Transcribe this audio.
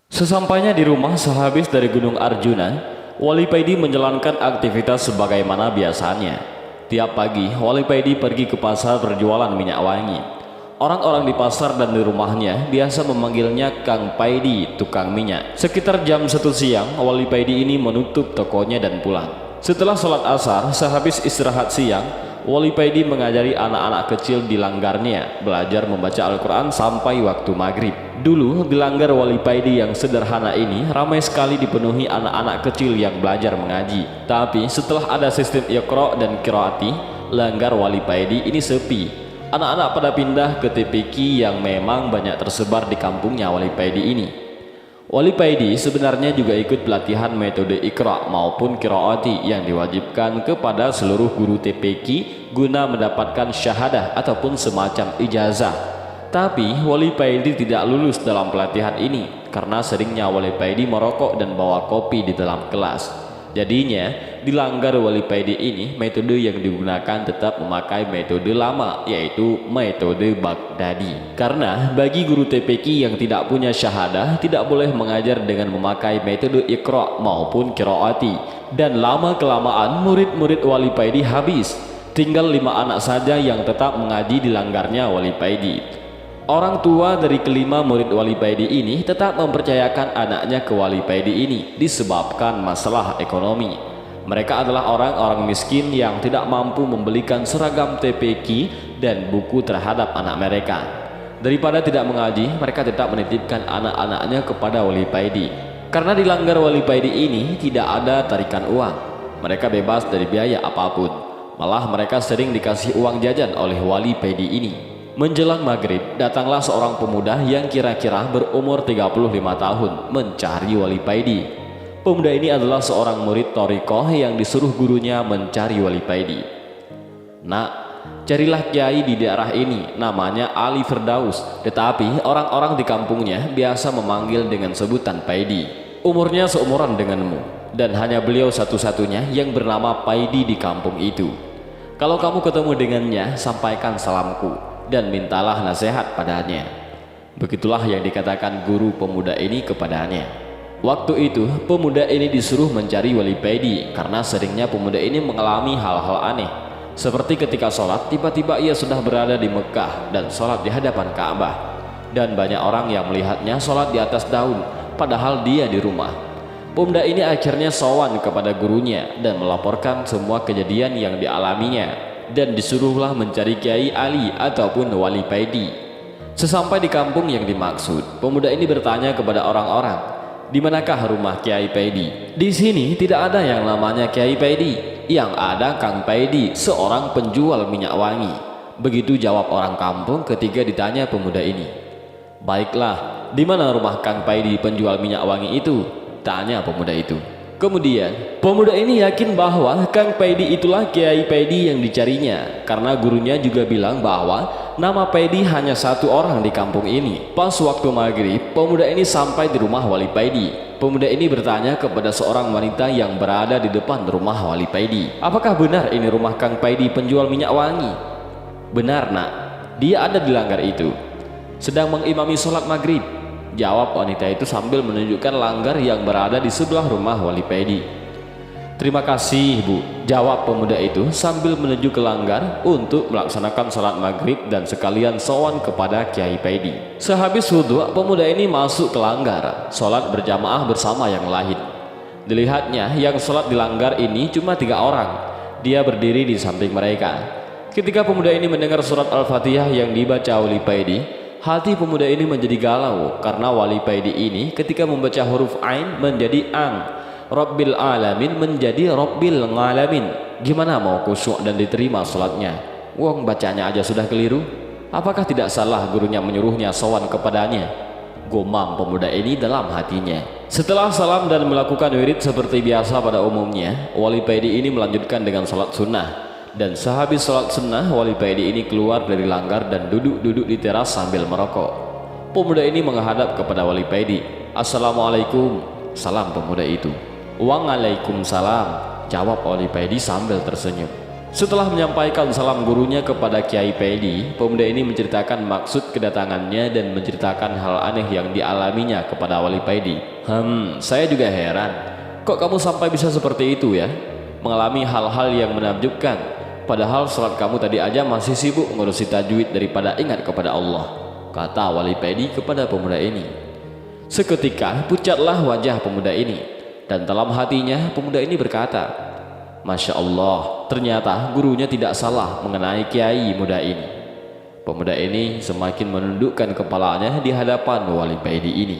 Sesampainya di rumah sehabis dari Gunung Arjuna, Wali Paidi menjalankan aktivitas sebagaimana biasanya. Tiap pagi, Wali Paidi pergi ke pasar berjualan minyak wangi. Orang-orang di pasar dan di rumahnya biasa memanggilnya Kang Paidi, tukang minyak. Sekitar jam 1 siang, Wali Paidi ini menutup tokonya dan pulang. Setelah sholat asar, sehabis istirahat siang, Wali Paidi mengajari anak-anak kecil di langgarnya belajar membaca Al-Quran sampai waktu maghrib. Dulu di langgar Wali Paidi yang sederhana ini ramai sekali dipenuhi anak-anak kecil yang belajar mengaji. Tapi setelah ada sistem Iqra dan Qiraati, langgar Wali Paidi ini sepi. Anak-anak pada pindah ke TPQ yang memang banyak tersebar di kampungnya Wali Paidi ini. Wali Paidi sebenarnya juga ikut pelatihan metode Iqra maupun Qiraati yang diwajibkan kepada seluruh guru TPQ guna mendapatkan syahadah ataupun semacam ijazah. Tapi Wali Paidi tidak lulus dalam pelatihan ini karena seringnya Wali Paidi merokok dan bawa kopi di dalam kelas. Jadinya di langgar Wali Paidi ini metode yang digunakan tetap memakai metode lama, yaitu metode Baghdadi. Karena bagi guru TPQ yang tidak punya syahadah tidak boleh mengajar dengan memakai metode Iqra maupun Qiraati. Dan lama kelamaan murid-murid Wali Paidi habis. Tinggal 5 anak saja yang tetap mengaji di langgarnya Wali Paidi. Orang tua dari kelima murid Wali Paidi ini tetap mempercayakan anaknya ke Wali Paidi ini disebabkan masalah ekonomi. Mereka adalah orang-orang miskin yang tidak mampu membelikan seragam TPQ dan buku terhadap anak mereka. Daripada tidak mengaji, mereka tetap menitipkan anak-anaknya kepada Wali Paidi. Karena di langgar Wali Paidi ini tidak ada tarikan uang, mereka bebas dari biaya apapun. Malah mereka sering dikasih uang jajan oleh Wali Paidi ini. Menjelang maghrib, datanglah seorang pemuda yang kira-kira berumur 35 tahun mencari Wali Paidi. Pemuda ini adalah seorang murid Thariqah yang disuruh gurunya mencari Wali Paidi. Nak, carilah kiai di daerah ini, namanya Ali Firdaus. Tetapi orang-orang di kampungnya biasa memanggil dengan sebutan Paidi. Umurnya seumuran denganmu, dan hanya beliau satu-satunya yang bernama Paidi di kampung itu. Kalau kamu ketemu dengannya, sampaikan salamku dan mintalah nasihat padanya. Begitulah yang dikatakan guru pemuda ini kepadanya. Waktu itu pemuda ini disuruh mencari Wali Paidi karena seringnya pemuda ini mengalami hal-hal aneh. Seperti ketika sholat, tiba-tiba ia sudah berada di Mekah dan sholat di hadapan Ka'bah. Dan banyak orang yang melihatnya sholat di atas daun, padahal dia di rumah. Pemuda ini akhirnya sowan kepada gurunya dan melaporkan semua kejadian yang dialaminya. Dan disuruhlah mencari Kiai Ali ataupun Wali Paidi. Sesampai di kampung yang dimaksud, pemuda ini bertanya kepada orang-orang, "Di manakah rumah Kiai Paidi?" "Di sini tidak ada yang namanya Kiai Paidi. Yang ada Kang Paidi, seorang penjual minyak wangi." Begitu jawab orang kampung ketika ditanya pemuda ini. "Baiklah, di mana rumah Kang Paidi penjual minyak wangi itu?" tanya pemuda itu. Kemudian pemuda ini yakin bahwa Kang Paidi itulah Kiai Paidi yang dicarinya, karena gurunya juga bilang bahwa nama Paidi hanya satu orang di kampung ini. Pas waktu maghrib, pemuda ini sampai di rumah Wali Paidi. Pemuda ini bertanya kepada seorang wanita yang berada di depan rumah Wali Paidi, "Apakah benar ini rumah Kang Paidi penjual minyak wangi?" "Benar, nak, dia ada di langgar itu, sedang mengimami sholat maghrib," jawab wanita itu sambil menunjukkan langgar yang berada di sebelah rumah Wali Paidi. "Terima kasih, Bu," jawab pemuda itu sambil menuju ke langgar untuk melaksanakan sholat maghrib dan sekalian sowan kepada Kiai Paidi. Sehabis wudhu, pemuda ini masuk ke langgar, sholat berjamaah bersama yang lain. Dilihatnya yang sholat di langgar ini cuma 3 orang. Dia berdiri di samping mereka. Ketika pemuda ini mendengar surat Al-Fatihah yang dibaca Wali Paidi, hati pemuda ini menjadi galau karena Wali Paidi ini ketika membaca huruf Ain menjadi Ang, Rabbil Alamin menjadi Rabbil Ngalamin. Gimana mau khusyuk dan diterima sholatnya? Wong bacanya aja sudah keliru. Apakah tidak salah gurunya menyuruhnya sowan kepadanya? Gomam pemuda ini dalam hatinya. Setelah salam dan melakukan wirid seperti biasa pada umumnya, Wali Paidi ini melanjutkan dengan sholat sunnah. Dan sehabis sholat sunnah, Wali Paidi ini keluar dari langgar dan duduk-duduk di teras sambil merokok. Pemuda ini menghadap kepada Wali Paidi. "Assalamualaikum," salam pemuda itu. "Waalaikumsalam," jawab Wali Paidi sambil tersenyum. Setelah menyampaikan salam gurunya kepada Kiai Pedi, pemuda ini menceritakan maksud kedatangannya dan menceritakan hal aneh yang dialaminya kepada Wali Pedi. Saya juga heran, kok kamu sampai bisa seperti itu ya? Mengalami hal-hal yang menakjubkan, padahal sholat kamu tadi aja masih sibuk ngurusi tajwid daripada ingat kepada Allah, kata Wali Pedi kepada pemuda ini. Seketika pucatlah wajah pemuda ini, dan dalam hatinya pemuda ini berkata, Masya Allah, ternyata gurunya tidak salah mengenai kiai muda ini. Pemuda ini semakin menundukkan kepalanya di hadapan Wali Pedi ini.